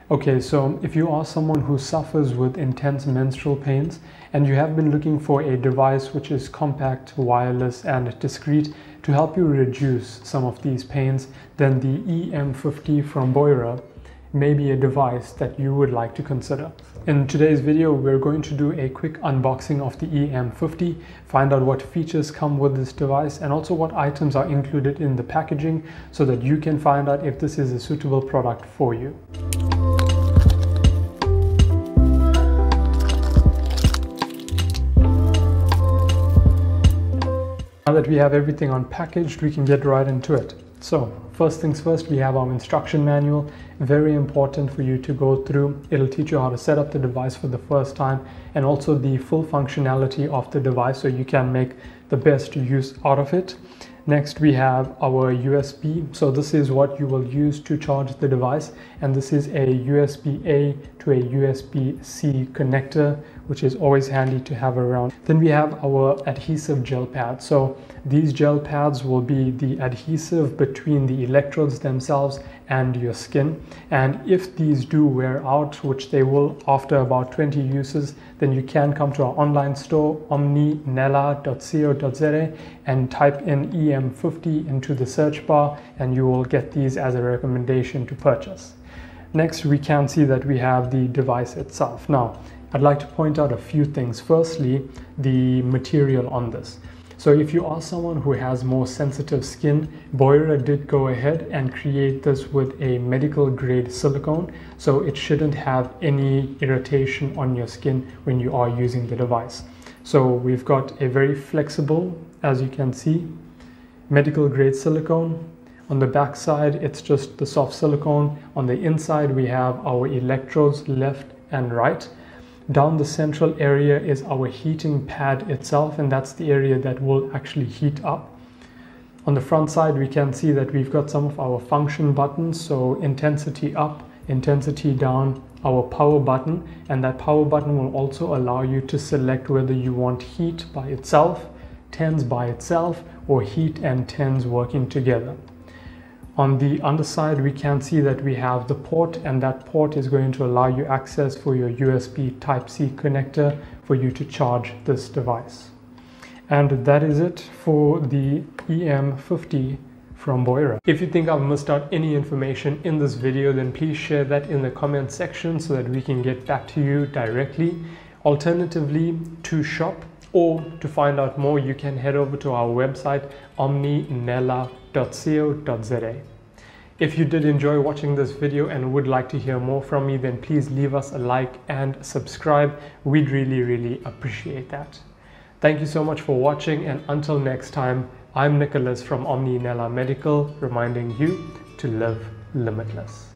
Okay, so if you are someone who suffers with intense menstrual pains and you have been looking for a device which is compact, wireless and discreet to help you reduce some of these pains, then the EM50 from Beurer may be a device that you would like to consider. In today's video, we're going to do a quick unboxing of the EM50, find out what features come with this device and also what items are included in the packaging so that you can find out if this is a suitable product for you. Now that we have everything unpackaged, we can get right into it. So first things first, we have our instruction manual. Very important for you to go through. It'll teach you how to set up the device for the first time and also the full functionality of the device so you can make the best use out of it. Next, we have our USB. So this is what you will use to charge the device, and this is a USB-A to a USB-C connector, which is always handy to have around. Then we have our adhesive gel pads. So these gel pads will be the adhesive between the electrodes themselves and your skin, and if these do wear out, which they will after about 20 uses, then you can come to our online store omninela.co.za and type in EM50 into the search bar and you will get these as a recommendation to purchase. Next, we can see that we have the device itself. Now, I'd like to point out a few things. Firstly, the material on this. So if you are someone who has more sensitive skin, Beurer did go ahead and create this with a medical grade silicone, so it shouldn't have any irritation on your skin when you are using the device. So we've got a very flexible, as you can see, medical grade silicone. On the back side, it's just the soft silicone. On the inside, we have our electrodes left and right. Down the central area is our heating pad itself, and that's the area that will actually heat up. On the front side, we can see that we've got some of our function buttons, so intensity up, intensity down, our power button, and that power button will also allow you to select whether you want heat by itself, tens by itself, or heat and tens working together. On the underside, we can see that we have the port, and that port is going to allow you access for your USB Type-C connector for you to charge this device. And that is it for the EM50 from Beurer. If you think I've missed out any information in this video, then please share that in the comment section so that we can get back to you directly. Alternatively, to shop or to find out more, you can head over to our website omninela.co.za. If you did enjoy watching this video and would like to hear more from me, then please leave us a like and subscribe. We'd really appreciate that. Thank you so much for watching, and until next time, I'm Nicholas from Omninela Medical, reminding you to live limitless.